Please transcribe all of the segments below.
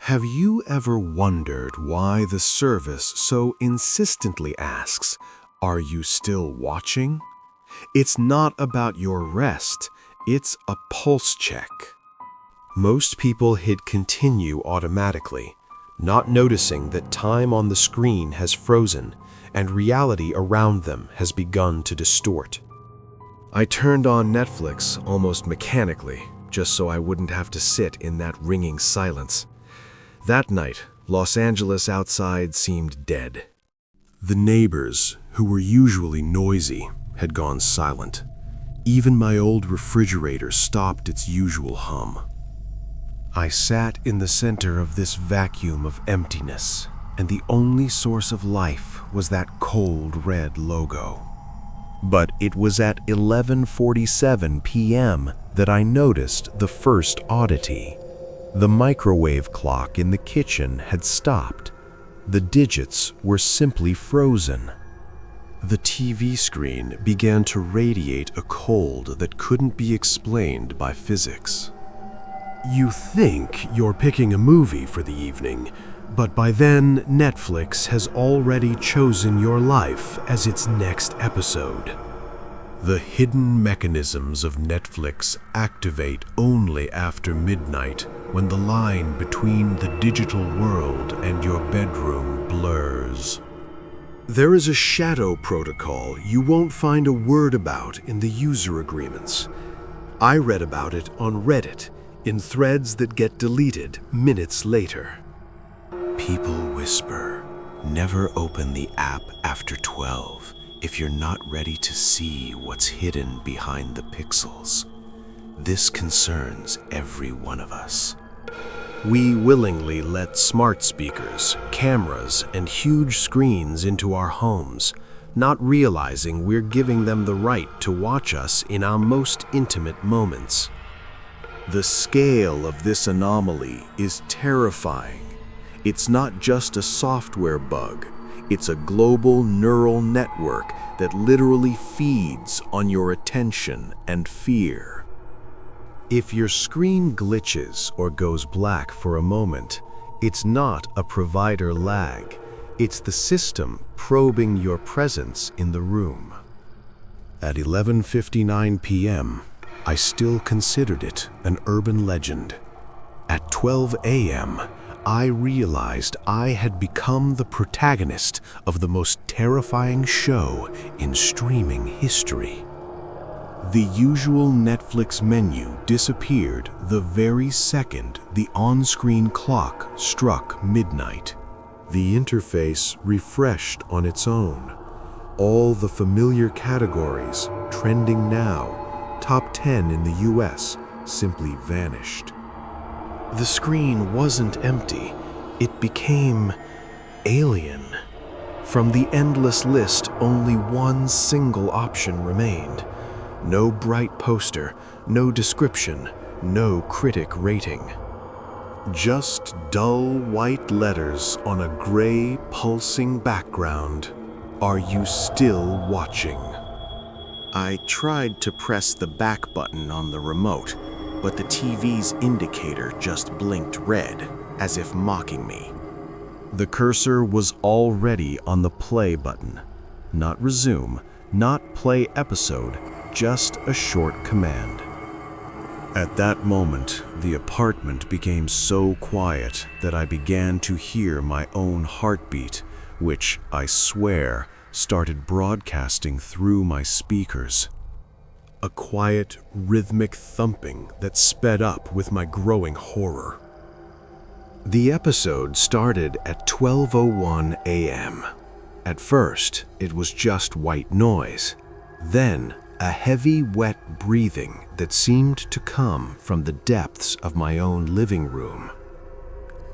Have you ever wondered why the service so insistently asks, "Are you still watching?" It's not about your rest, it's a pulse check. Most people hit continue automatically, not noticing that time on the screen has frozen and reality around them has begun to distort. I turned on Netflix almost mechanically, just so I wouldn't have to sit in that ringing silence. That night, Los Angeles outside seemed dead. The neighbors, who were usually noisy, had gone silent. Even my old refrigerator stopped its usual hum. I sat in the center of this vacuum of emptiness, and the only source of life was that cold red logo. But it was at 11:47 p.m. that I noticed the first oddity. The microwave clock in the kitchen had stopped. The digits were simply frozen. The TV screen began to radiate a cold that couldn't be explained by physics. You think you're picking a movie for the evening, but by then Netflix has already chosen your life as its next episode. The hidden mechanisms of Netflix activate only after midnight, when the line between the digital world and your bedroom blurs. There is a shadow protocol you won't find a word about in the user agreements. I read about it on Reddit, in threads that get deleted minutes later. People whisper, never open the app after 12 if you're not ready to see what's hidden behind the pixels. This concerns every one of us. We willingly let smart speakers, cameras, and huge screens into our homes, not realizing we're giving them the right to watch us in our most intimate moments. The scale of this anomaly is terrifying. It's not just a software bug, it's a global neural network that literally feeds on your attention and fear. If your screen glitches or goes black for a moment, it's not a provider lag. It's the system probing your presence in the room. At 11:59 p.m., I still considered it an urban legend. At 12 a.m., I realized I had become the protagonist of the most terrifying show in streaming history. The usual Netflix menu disappeared the very second the on-screen clock struck midnight. The interface refreshed on its own. All the familiar categories, trending now, top 10 in the US, simply vanished. The screen wasn't empty, it became alien. From the endless list, only one single option remained. No bright poster, no description, no critic rating. Just dull white letters on a gray, pulsing background. Are you still watching? I tried to press the back button on the remote, but the TV's indicator just blinked red, as if mocking me. The cursor was already on the play button. Not resume, not play episode, just a short command. At that moment, the apartment became so quiet that I began to hear my own heartbeat, which, I swear, started broadcasting through my speakers. A quiet, rhythmic thumping that sped up with my growing horror. The episode started at 12:01 a.m. At first, it was just white noise. Then, a heavy, wet breathing that seemed to come from the depths of my own living room.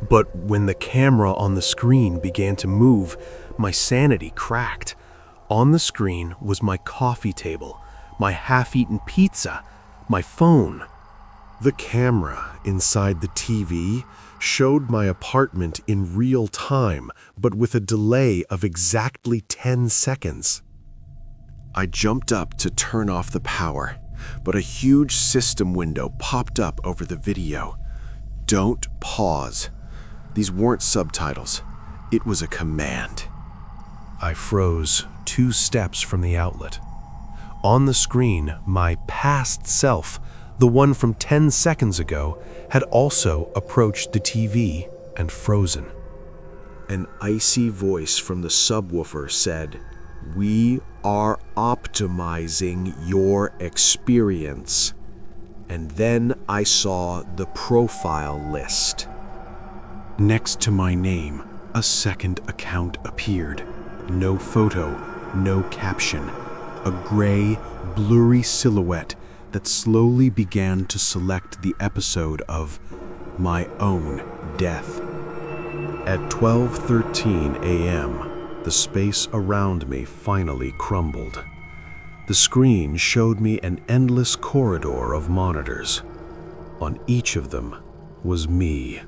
But when the camera on the screen began to move, my sanity cracked. On the screen was my coffee table, my half-eaten pizza, my phone. The camera inside the TV showed my apartment in real time, but with a delay of exactly 10 seconds. I jumped up to turn off the power, but a huge system window popped up over the video. Don't pause. These weren't subtitles. It was a command. I froze 2 steps from the outlet. On the screen, my past self, the one from 10 seconds ago, had also approached the TV and frozen. An icy voice from the subwoofer said, "We are optimizing your experience." And then I saw the profile list. Next to my name, a second account appeared. No photo, no caption. A gray, blurry silhouette that slowly began to select the episode of my own death. At 12:13 a.m., the space around me finally crumbled. The screen showed me an endless corridor of monitors. On each of them was me.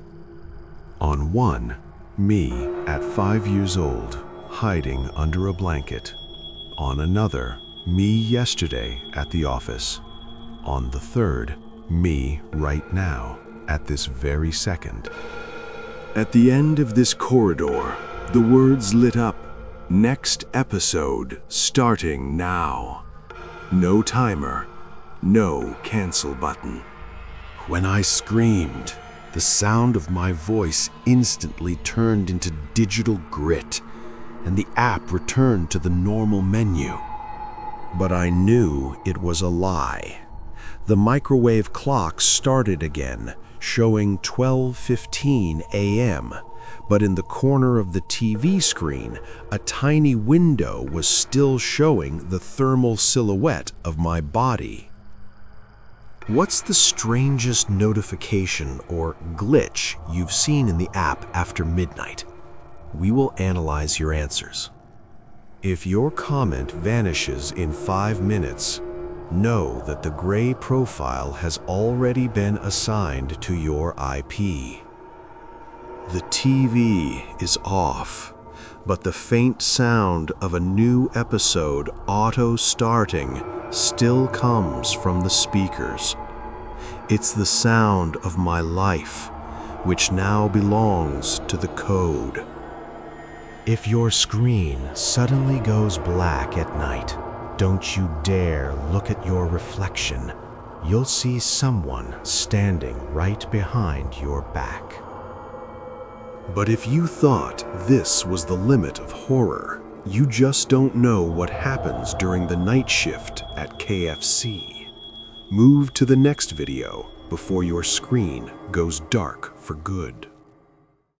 On one, me at 5 years old, hiding under a blanket. On another, me yesterday at the office. On the third, me right now, at this very second. At the end of this corridor, the words lit up. Next episode, starting now. No timer, no cancel button. When I screamed, the sound of my voice instantly turned into digital grit, and the app returned to the normal menu. But I knew it was a lie. The microwave clock started again, showing 12:15 a.m., but in the corner of the TV screen, a tiny window was still showing the thermal silhouette of my body. What's the strangest notification or glitch you've seen in the app after midnight? We will analyze your answers. If your comment vanishes in 5 minutes, know that the gray profile has already been assigned to your IP. The TV is off, but the faint sound of a new episode auto-starting still comes from the speakers. It's the sound of my life, which now belongs to the code. If your screen suddenly goes black at night, don't you dare look at your reflection. You'll see someone standing right behind your back. But if you thought this was the limit of horror, you just don't know what happens during the night shift at KFC. Move to the next video before your screen goes dark for good.